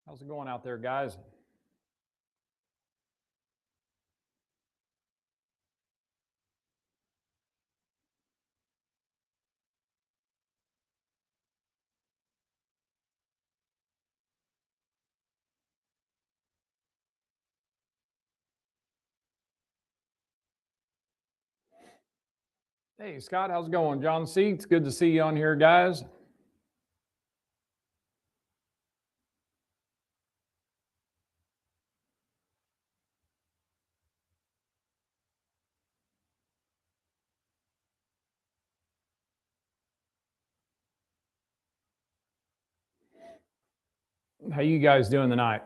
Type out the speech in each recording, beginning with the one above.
How's it going out there, guys? Hey, Scott, how's it going? John C., it's good to see you on here, guys. How you guys doing tonight?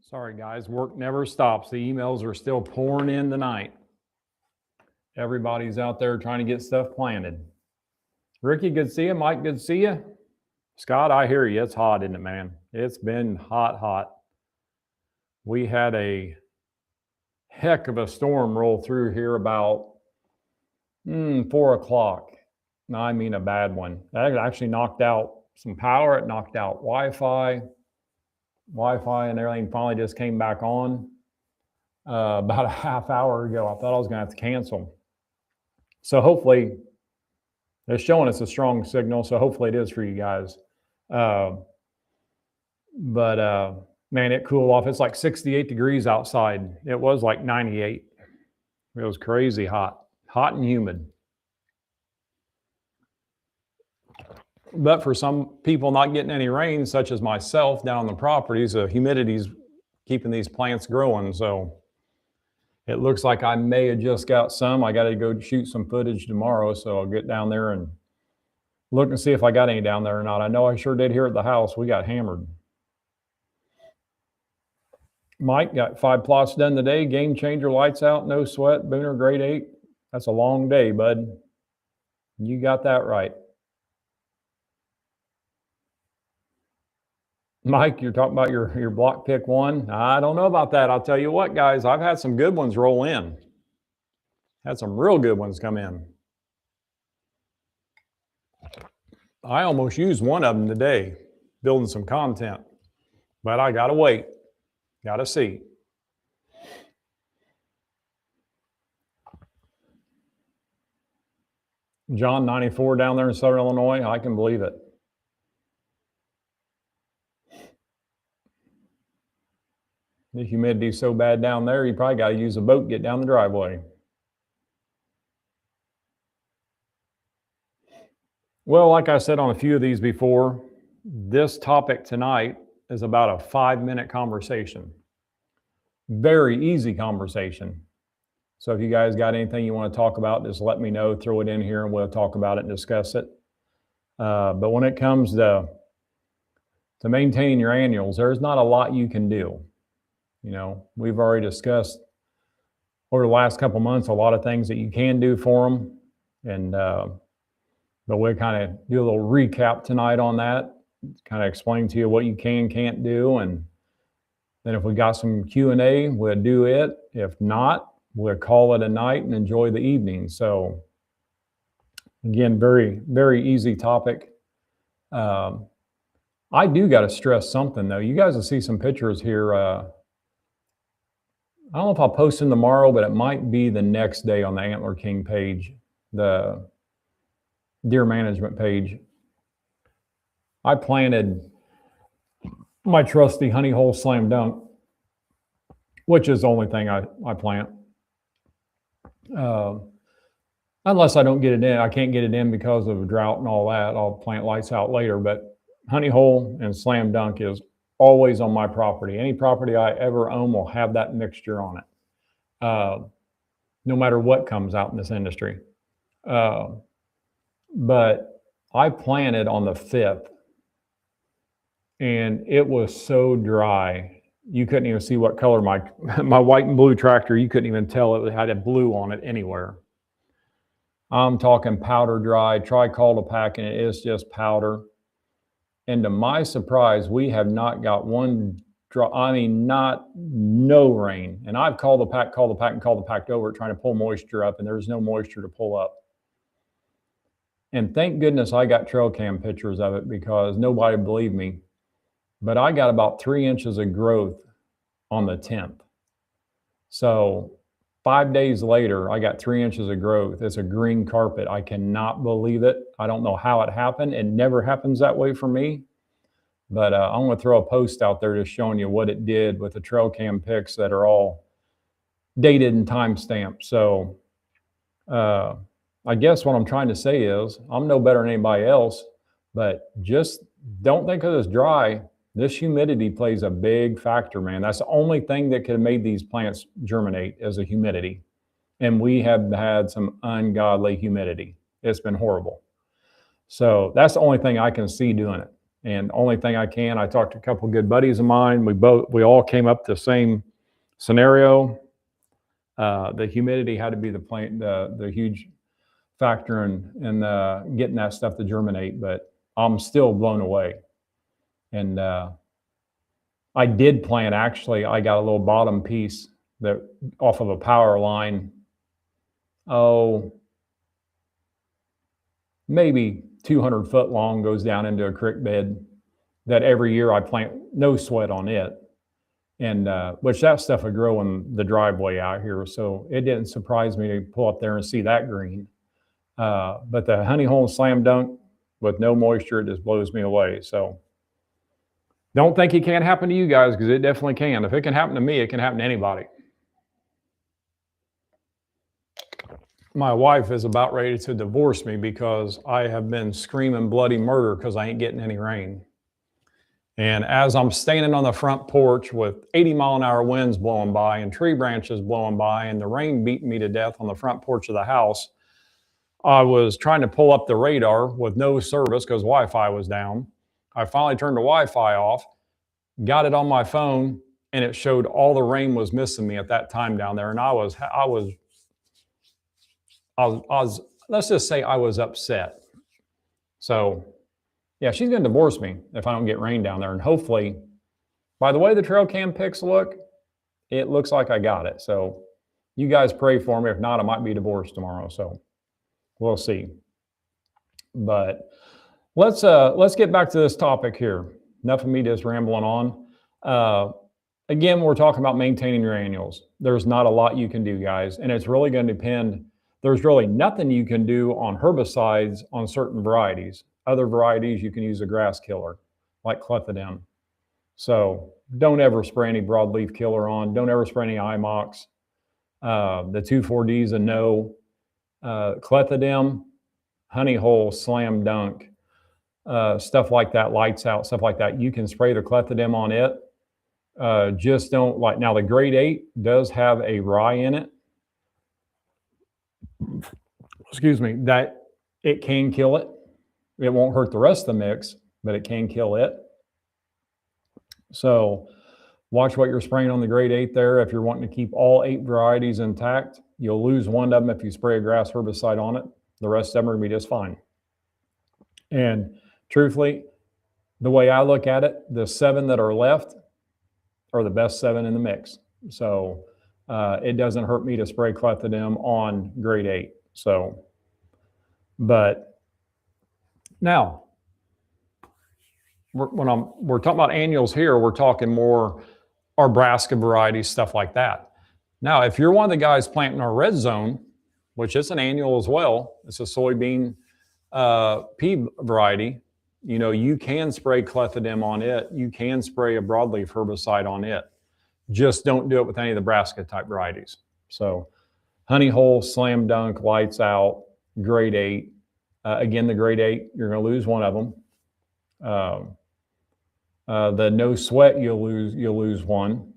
Sorry, guys, work never stops. The emails are still pouring in tonight. Everybody's out there trying to get stuff planted. Ricky, good to see you. Mike, good to see you. Scott, I hear you. It's hot, isn't it, man? It's been hot, hot. We had a heck of a storm roll through here about 4 o'clock. I mean a bad one. That actually knocked out some power. It knocked out Wi-Fi and everything finally just came back on about a half hour ago. I thought I was going to have to cancel. So hopefully it's showing us a strong signal. So hopefully it is for you guys. But man, it cooled off. It's like 68 degrees outside. It was like 98. It was crazy hot and humid. But for some people not getting any rain, such as myself down on the properties, the humidity's keeping these plants growing. So it looks like I may have just got some. I got to go shoot some footage tomorrow. So I'll get down there and look and see if I got any down there or not. I know I sure did here at the house. We got hammered. Mike got 5 plots done today. Game changer, lights out, no sweat. Booner, grade 8. That's a long day, bud. You got that right. Mike, you're talking about your block pick one. I don't know about that. I'll tell you what, guys, I've had some good ones roll in. Had some real good ones come in. I almost used one of them today, building some content, but I got to wait. Got to see. John, 94 down there in Southern Illinois. I can believe it. The humidity's so bad down there, you probably got to use a boat to get down the driveway. Well, like I said on a few of these before, this topic tonight is about a 5-minute conversation. Very easy conversation. So if you guys got anything you want to talk about, just let me know, throw it in here and we'll talk about it and discuss it. But when it comes to maintaining your annuals, there's not a lot you can do. You know, we've already discussed over the last couple of months a lot of things that you can do for them, and but we'll kind of do a little recap tonight on that, kind of explain to you what you can, can't do, and then if we got some Q&A, we'll do it. If not, we'll call it a night and enjoy the evening. So again, very, very easy topic. I do got to stress something though. You guys will see some pictures here. I don't know if I'll post them tomorrow, but it might be the next day on the Antler King page, the deer management page. I planted my trusty honey hole slam dunk, which is the only thing I plant. Unless I don't get it in. I can't get it in because of drought and all that. I'll plant lights out later, but honey hole and slam dunk is always on my property. Any property I ever own will have that mixture on it, no matter what comes out in this industry. But I planted on the 5th, and it was so dry. You couldn't even see what color my white and blue tractor, you couldn't even tell it had a blue on it anywhere. I'm talking powder dry, tricolor packing, it is just powder. And to my surprise, we have not got one drop, no rain. And I've called the pack over trying to pull moisture up, and there's no moisture to pull up. And thank goodness I got trail cam pictures of it, because nobody believed me. But I got about 3 inches of growth on the 10th. So 5 days later, I got 3 inches of growth. It's a green carpet. I cannot believe it. I don't know how it happened. It never happens that way for me. But I'm going to throw a post out there just showing you what it did with the trail cam pics that are all dated and time stamped. So I guess what I'm trying to say is I'm no better than anybody else, but just don't think of this dry. This humidity plays a big factor, man. That's the only thing that could have made these plants germinate, is the humidity. And we have had some ungodly humidity. It's been horrible. So that's the only thing I can see doing it. And only thing I talked to a couple of good buddies of mine. We all came up to the same scenario. The humidity had to be the huge factor in getting that stuff to germinate, but I'm still blown away. And I did plant, actually, I got a little bottom piece that off of a power line, maybe 200 foot long, goes down into a creek bed, that every year I plant, no sweat on it. And which that stuff would grow in the driveway out here. So it didn't surprise me to pull up there and see that green. But the honey hole slam dunk with no moisture, it just blows me away. So don't think it can't happen to you guys, because it definitely can. If it can happen to me, it can happen to anybody. My wife is about ready to divorce me because I have been screaming bloody murder because I ain't getting any rain. And as I'm standing on the front porch with 80-mile-an-hour winds blowing by and tree branches blowing by and the rain beating me to death on the front porch of the house, I was trying to pull up the radar with no service because Wi-Fi was down. I finally turned the Wi-Fi off, got it on my phone, and it showed all the rain was missing me at that time down there. And I was let's just say I was upset. So yeah, she's going to divorce me if I don't get rain down there. And hopefully, by the way the trail cam pics look, it looks like I got it. So you guys pray for me. If not, I might be divorced tomorrow. So we'll see. But let's get back to this topic here. Enough of me just rambling on. Again, we're talking about maintaining your annuals. There's not a lot you can do, guys. And it's really going to depend. There's really nothing you can do on herbicides on certain varieties. Other varieties, you can use a grass killer like clethodim. So don't ever spray any broadleaf killer on. Don't ever spray any IMOX. The 2,4-D's a no. Clethodim, honey hole, slam dunk, stuff like that, lights out, stuff like that. You can spray the clethodim on it. Just don't like, now the grade 8 does have a rye in it. Excuse me, that it can kill it. It won't hurt the rest of the mix, but it can kill it. So watch what you're spraying on the grade 8 there. If you're wanting to keep all 8 varieties intact, you'll lose one of them if you spray a grass herbicide on it. The rest of them are going to be just fine. And truthfully, the way I look at it, the 7 that are left are the best 7 in the mix. So it doesn't hurt me to spray clethodim on grade 8. So, but now, when we're talking about annuals here, we're talking more our brassica varieties, stuff like that. Now, if you're one of the guys planting our red zone, which is an annual as well, it's a soybean pea variety, you know, you can spray clethodim on it. You can spray a broadleaf herbicide on it. Just don't do it with any of the brassica type varieties. So honey hole, slam dunk, lights out, grade 8. Again, the grade 8, you're going to lose one of them. The no sweat, you'll lose one.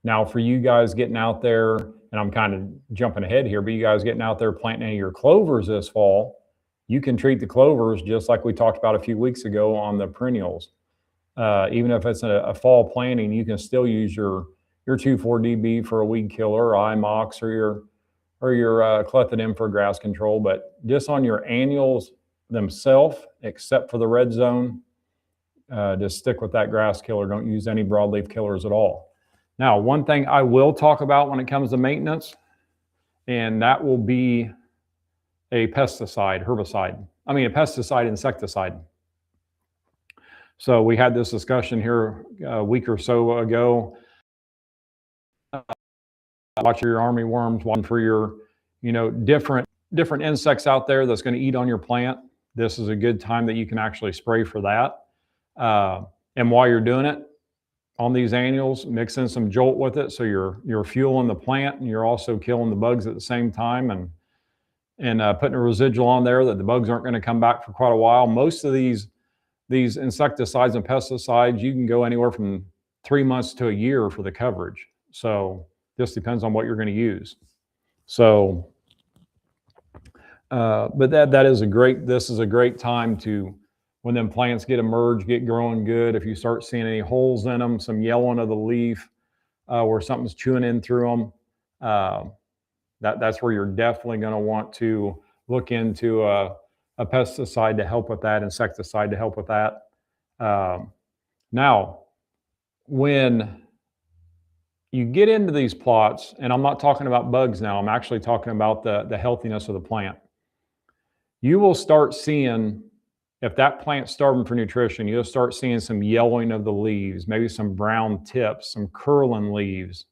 Now, for you guys getting out there, and I'm kind of jumping ahead here, but you guys getting out there planting any of your clovers this fall, you can treat the clovers just like we talked about a few weeks ago on the perennials. Even if it's a fall planting, you can still use your 2,4-DB for a weed killer, or IMOX, or your clethodim for grass control. But just on your annuals themselves, except for the red zone, just stick with that grass killer. Don't use any broadleaf killers at all. Now, one thing I will talk about when it comes to maintenance, and that will be a pesticide, insecticide. So we had this discussion here a week or so ago. Watch your army worms, one for your, you know, different insects out there that's going to eat on your plant. This is a good time that you can actually spray for that. And while you're doing it on these annuals, mix in some Jolt with it, so you're fueling the plant and you're also killing the bugs at the same time, and putting a residual on there that the bugs aren't going to come back for quite a while. Most of these insecticides and pesticides, you can go anywhere from 3 months to a year for the coverage. So just depends on what you're going to use. So, but this is a great time to, when them plants get emerged, get growing good. If you start seeing any holes in them, some yellowing of the leaf, where something's chewing in through them, that's where you're definitely going to want to look into a pesticide to help with that, insecticide to help with that. Now, when you get into these plots, and I'm not talking about bugs now, I'm actually talking about the healthiness of the plant. You will start seeing, if that plant's starving for nutrition, you'll start seeing some yellowing of the leaves, maybe some brown tips, some curling leaves.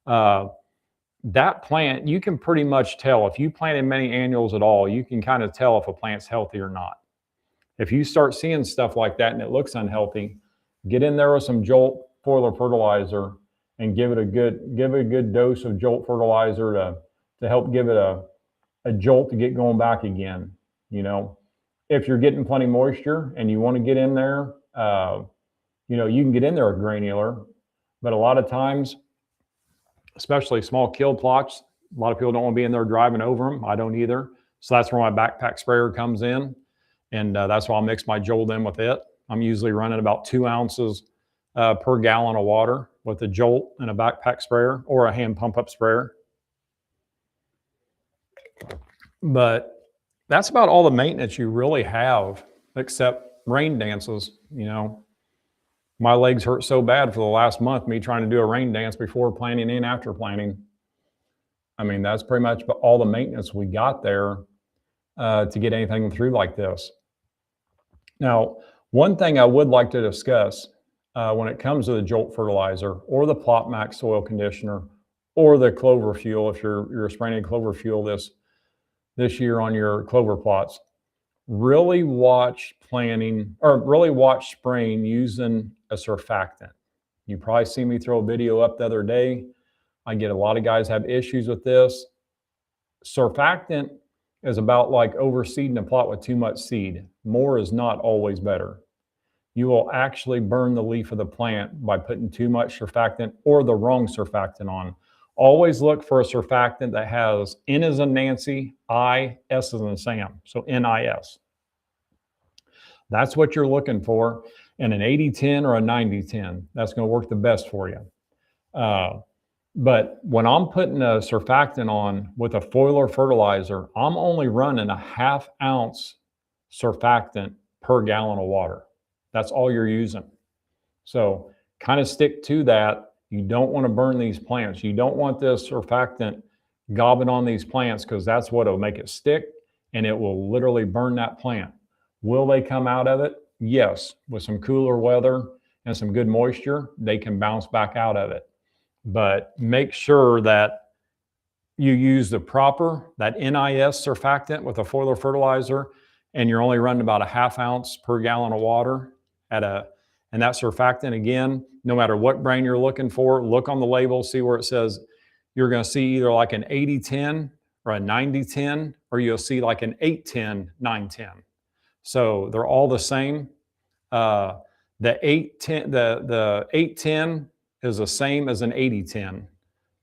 That plant, you can pretty much tell. If you planted many annuals at all, you can kind of tell if a plant's healthy or not. If you start seeing stuff like that and it looks unhealthy, get in there with some Jolt foliar fertilizer and give it a good dose of Jolt fertilizer to help give it a jolt to get going back again. You know, if you're getting plenty moisture and you want to get in there, you know, you can get in there with granular, but a lot of times, especially small kill plots, a lot of people don't want to be in there driving over them. I don't either. So that's where my backpack sprayer comes in. And that's why I'll mix my Jolt in with it. I'm usually running about 2 ounces per gallon of water with a Jolt and a backpack sprayer or a hand pump up sprayer. But that's about all the maintenance you really have, except rain dances. You know, my legs hurt so bad for the last month, me trying to do a rain dance before planting and after planting. I mean, that's pretty much all the maintenance we got there to get anything through like this. Now, one thing I would like to discuss when it comes to the Jolt fertilizer or the Plot Max soil conditioner or the clover fuel, if you're spraying clover fuel this year on your clover plots, really watch spraying using a surfactant. You probably see me throw a video up the other day. I get a lot of guys have issues with this. Surfactant is about like overseeding a plot with too much seed. More is not always better. You will actually burn the leaf of the plant by putting too much surfactant or the wrong surfactant on. Always look for a surfactant that has N as in Nancy, I, S as in Sam, so NIS. That's what you're looking for. And an 80-10 or a 90-10, that's going to work the best for you. But when I'm putting a surfactant on with a foliar fertilizer, I'm only running a ½ ounce surfactant per gallon of water. That's all you're using. So kind of stick to that. You don't want to burn these plants. You don't want this surfactant gobbing on these plants, because that's what will make it stick, and it will literally burn that plant. Will they come out of it? Yes. With some cooler weather and some good moisture, they can bounce back out of it. But make sure that you use the proper, that NIS surfactant with a foliar fertilizer, and you're only running about a 1/2 ounce per gallon of water and that surfactant, again, no matter what brand you're looking for, look on the label, see where it says, you're going to see either like an 80-10 or a 90-10, or you'll see like an 8-10, 9-10. So they're all the same. The 8-10 is the same as an 80-10.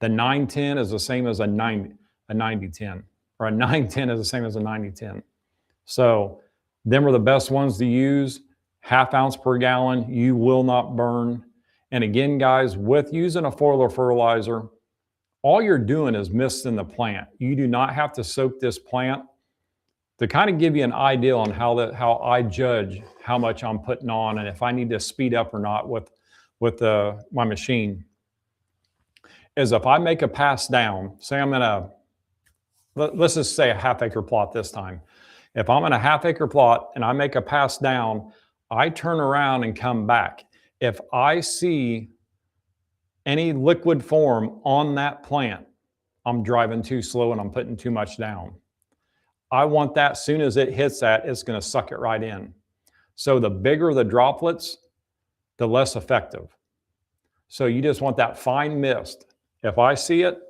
The 9-10 is the same as a 90-10, or a 9-10 is the same as a 90-10. So them are the best ones to use. 1/2 ounce per gallon, you will not burn. And again, guys, with using a foliar fertilizer, all you're doing is misting the plant. You do not have to soak this plant. To kind of give you an idea on how I judge how much I'm putting on and if I need to speed up or not with my machine, is if I make a pass down, say I'm gonna, let's just say a 1/2 acre plot this time. If I'm in a 1/2 acre plot and I make a pass down, I turn around and come back. If I see any liquid form on that plant, I'm driving too slow and I'm putting too much down. I want that, as soon as it hits that, it's going to suck it right in. So the bigger the droplets, the less effective. So you just want that fine mist. If I see it,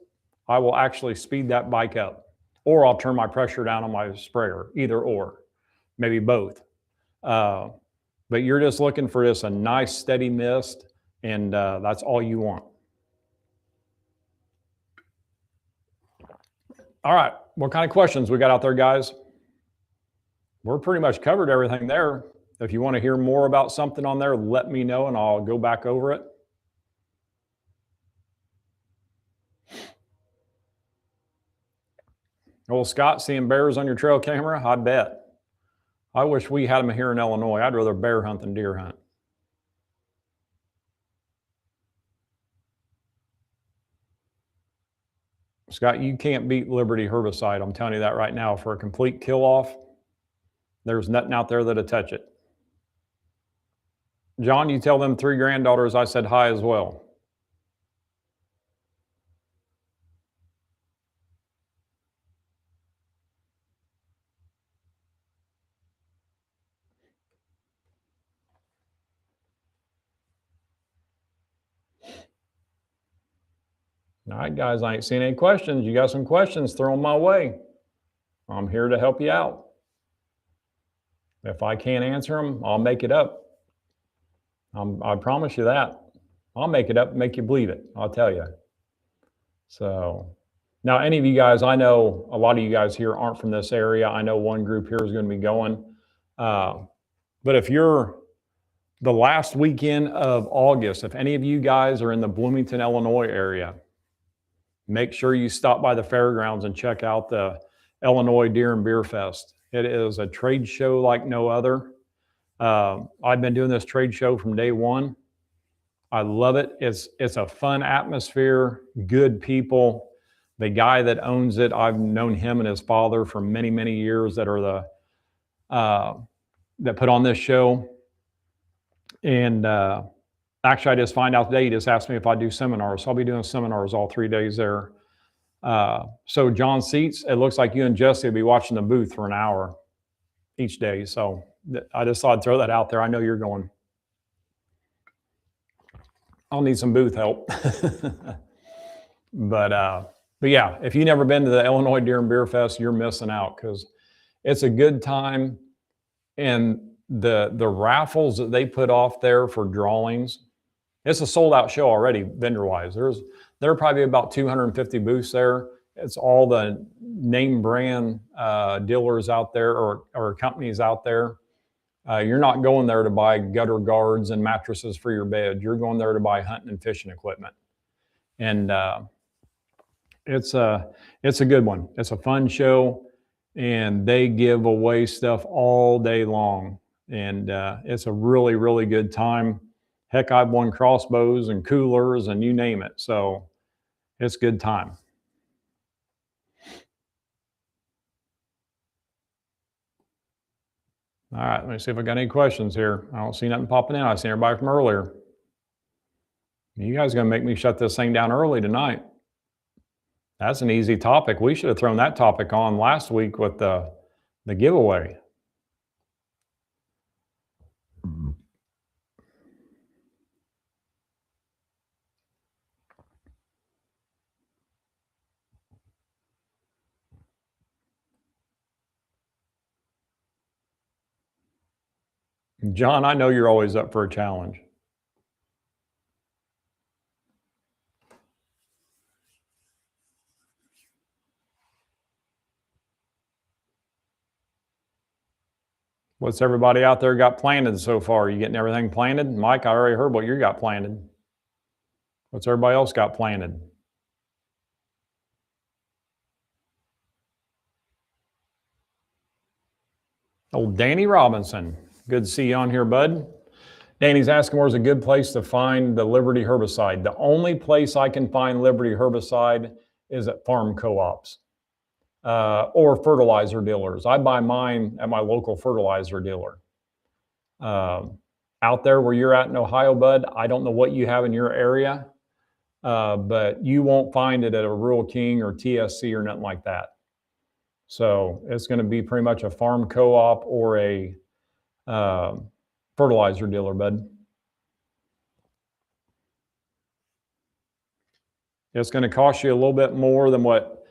I will actually speed that bike up, or I'll turn my pressure down on my sprayer, either or, maybe both. But you're just looking for just a nice steady mist, and that's all you want. All right, what kind of questions we got out there, guys? We're pretty much covered everything there. If you want to hear more about something on there, let me know and I'll go back over it. Well, Scott, seeing bears on your trail camera? I bet. I wish we had them here in Illinois. I'd rather bear hunt than deer hunt. Scott, you can't beat Liberty herbicide. I'm telling you that right now. For a complete kill-off, there's nothing out there that'll touch it. John, you tell them 3 granddaughters I said hi as well. All right, guys, I ain't seen any questions. You got some questions, throw them my way. I'm here to help you out. If I can't answer them, I'll make it up. I promise you that. I'll make it up and make you believe it, I'll tell you. So now, any of you guys, I know a lot of you guys here aren't from this area. I know one group here is going to be going. But if you're the last weekend of August, if any of you guys are in the Bloomington, Illinois area, make sure you stop by the fairgrounds and check out the Illinois Deer and Beer Fest. It is a trade show like no other. I've been doing this trade show from day one. I love it. It's a fun atmosphere, good people. The guy that owns it, I've known him and his father for many, many years that are that put on this show. And actually, I just find out today, he just asked me if I do seminars. So I'll be doing seminars all 3 days there. So John Seats, it looks like you and Jesse will be watching the booth for an hour each day. So I just thought I'd throw that out there. I know you're going. I'll need some booth help. But yeah, if you've never been to the Illinois Deer and Beer Fest, you're missing out, because it's a good time. And the raffles that they put off there for drawings, it's a sold out show already, vendor wise. There are probably about 250 booths there. It's all the name brand dealers out there, or companies out there. You're not going there to buy gutter guards and mattresses for your bed. You're going there to buy hunting and fishing equipment. And it's a good one. It's a fun show, and they give away stuff all day long. And it's a really, really good time. Heck, I've won crossbows and coolers and you name it. So it's a good time. All right, let me see if I got any questions here. I don't see nothing popping in. I see everybody from earlier. You guys are going to make me shut this thing down early tonight. That's an easy topic. We should have thrown that topic on last week with the giveaway. John, I know you're always up for a challenge. What's everybody out there got planted so far? You getting everything planted? Mike, I already heard what you got planted. What's everybody else got planted? Old Danny Robinson. Good to see you on here, bud. Danny's asking where's a good place to find the Liberty herbicide. The only place I can find Liberty herbicide is at farm co-ops or fertilizer dealers. I buy mine at my local fertilizer dealer. Out there where you're at in Ohio, bud, I don't know what you have in your area, but you won't find it at a Rural King or TSC or nothing like that. So it's going to be pretty much a farm co-op or a fertilizer dealer, bud. It's going to cost you a little bit more than what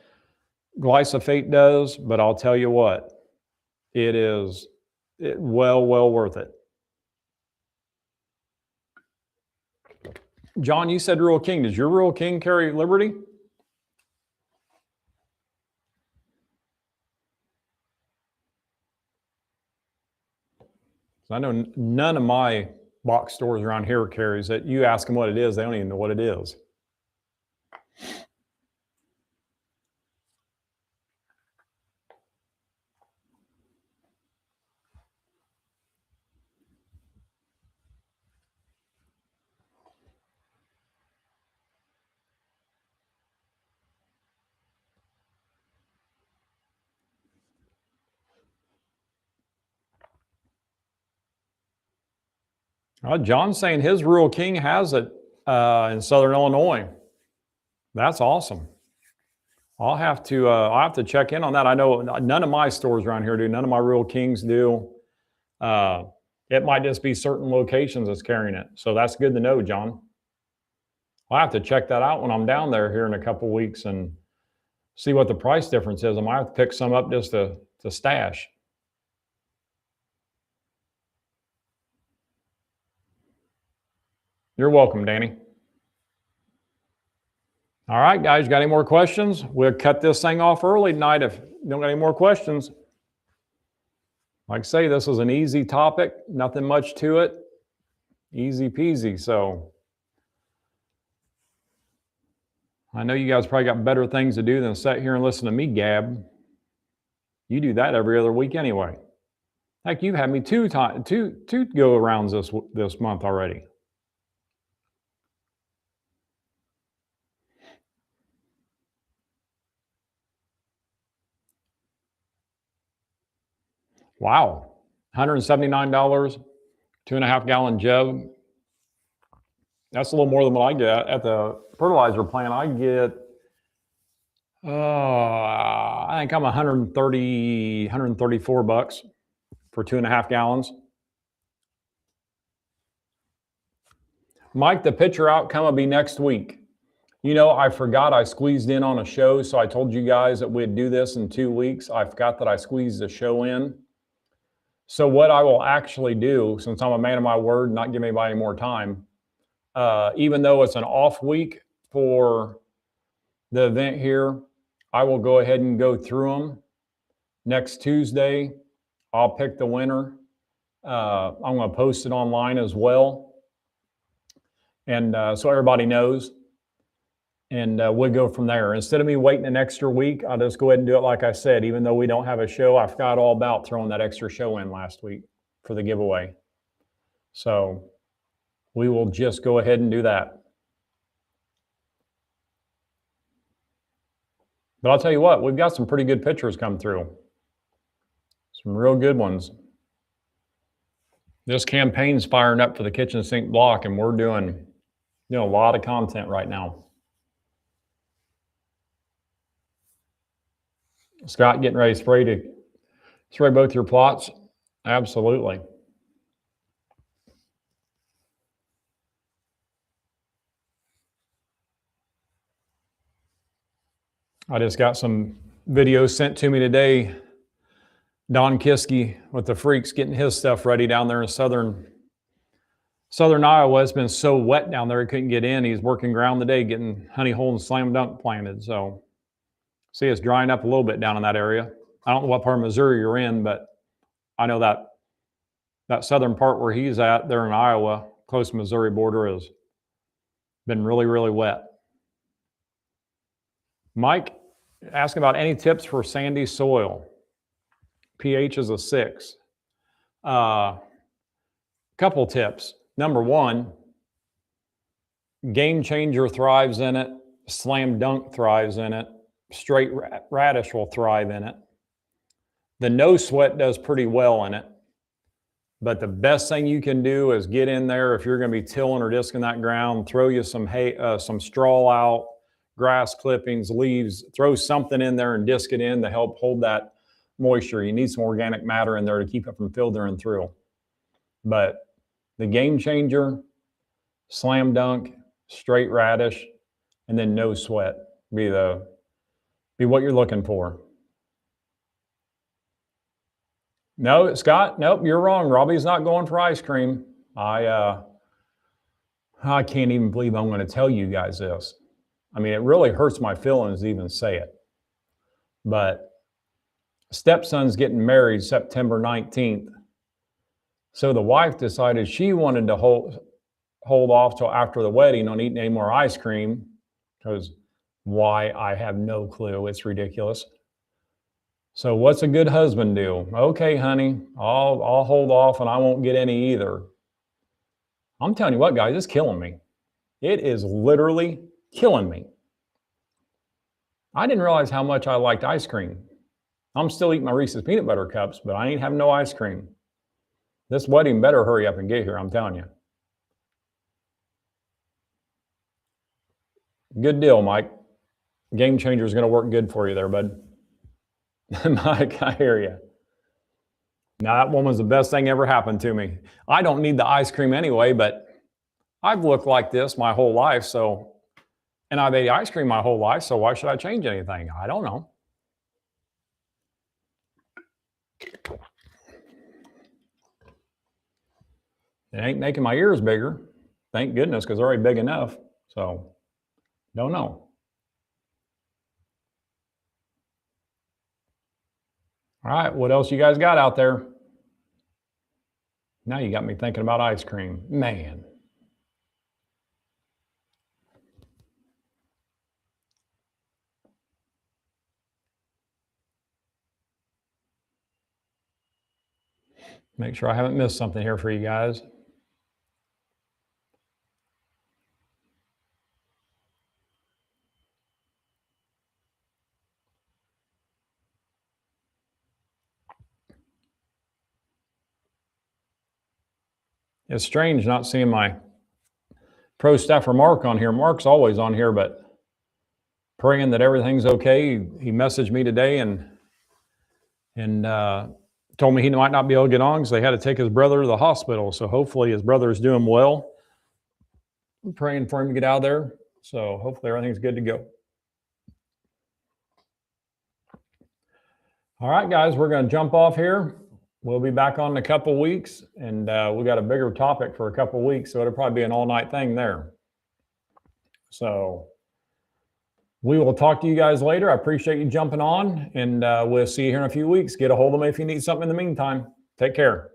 glyphosate does, but I'll tell you what, it is well worth it. John, you said Rural King. Does your Rural King carry Liberty? I know none of my box stores around here carries it. You ask them what it is, they don't even know what it is. John's saying his Rural King has it in Southern Illinois. That's awesome. I'll have to check in on that. I know none of my stores around here do. None of my Rural Kings do. It might just be certain locations that's carrying it. So that's good to know, John. I'll have to check that out when I'm down there here in a couple weeks and see what the price difference is. I might have to pick some up just to stash. You're welcome, Danny. All right, guys, got any more questions? We'll cut this thing off early tonight if you don't got any more questions. Like I say, this was an easy topic, nothing much to it. Easy peasy. So I know you guys probably got better things to do than sit here and listen to me gab. You do that every other week anyway. Heck, you've had me two go arounds this month already. Wow, $179, 2.5 gallon jug. That's a little more than what I get at the fertilizer plant. I get, I think I'm 130, 134 bucks for 2.5 gallons. Mike, the pitcher outcome will be next week. You know, I forgot I squeezed in on a show, so I told you guys that we'd do this in 2 weeks. I forgot that I squeezed the show in. So what I will actually do, since I'm a man of my word, not give anybody any more time, even though it's an off week for the event here, I will go ahead and go through them. Next Tuesday, I'll pick the winner. I'm going to post it online as well. And so everybody knows. And we'll go from there. Instead of me waiting an extra week, I'll just go ahead and do it like I said. Even though we don't have a show, I forgot all about throwing that extra show in last week for the giveaway. So we will just go ahead and do that. But I'll tell you what, we've got some pretty good pictures come through. Some real good ones. This campaign's firing up for the kitchen sink block, and we're doing a lot of content right now. Scott, getting ready to spray both your plots? Absolutely. I just got some videos sent to me today Don Kiske with the Freaks getting his stuff ready down there in southern Iowa. It's been so wet down there he couldn't get in. He's working ground today getting honey hole and slam dunk planted. So see, it's drying up a little bit down in that area. I don't know what part of Missouri you're in, but I know that southern part where he's at there in Iowa, close to Missouri border, has been really, really wet. Mike asking about any tips for sandy soil. pH is a 6. Couple tips. Number one, Game Changer thrives in it. Slam Dunk thrives in it. Straight Radish will thrive in it. The No Sweat does pretty well in it. But the best thing you can do is get in there if you're going to be tilling or disking that ground, throw you some hay, some straw out, grass clippings, leaves, throw something in there and disc it in to help hold that moisture. You need some organic matter in there to keep it from filtering through. But the Game Changer, Slam Dunk, Straight Radish, and then No Sweat be what you're looking for. No, Scott, nope, you're wrong. Robbie's not going for ice cream. I can't even believe I'm going to tell you guys this. I mean, it really hurts my feelings to even say it. But stepson's getting married September 19th. So the wife decided she wanted to hold off till after the wedding on eating any more ice cream, because why, I have no clue. It's ridiculous. So what's a good husband do? Okay, honey, I'll hold off and I won't get any either. I'm telling you what, guys, it's killing me. It is literally killing me. I didn't realize how much I liked ice cream. I'm still eating my Reese's peanut butter cups, but I ain't having no ice cream. This wedding better hurry up and get here, I'm telling you. Good deal, Mike. Game Changer is going to work good for you there, bud. Mike, I hear you. Now, that one was the best thing ever happened to me. I don't need the ice cream anyway, but I've looked like this my whole life, and I've ate ice cream my whole life, so why should I change anything? I don't know. It ain't making my ears bigger. Thank goodness, because they're already big enough. So, don't know. All right, what else you guys got out there? Now you got me thinking about ice cream. Man. Make sure I haven't missed something here for you guys. It's strange not seeing my pro staffer Mark on here. Mark's always on here, but praying that everything's okay. He messaged me today and told me he might not be able to get on because they had to take his brother to the hospital. So hopefully his brother is doing well. I'm praying for him to get out of there. So hopefully everything's good to go. All right, guys, we're going to jump off here. We'll be back on in a couple weeks, and we got a bigger topic for a couple weeks, so it'll probably be an all-night thing there. So we will talk to you guys later. I appreciate you jumping on, and we'll see you here in a few weeks. Get a hold of me if you need something in the meantime. Take care.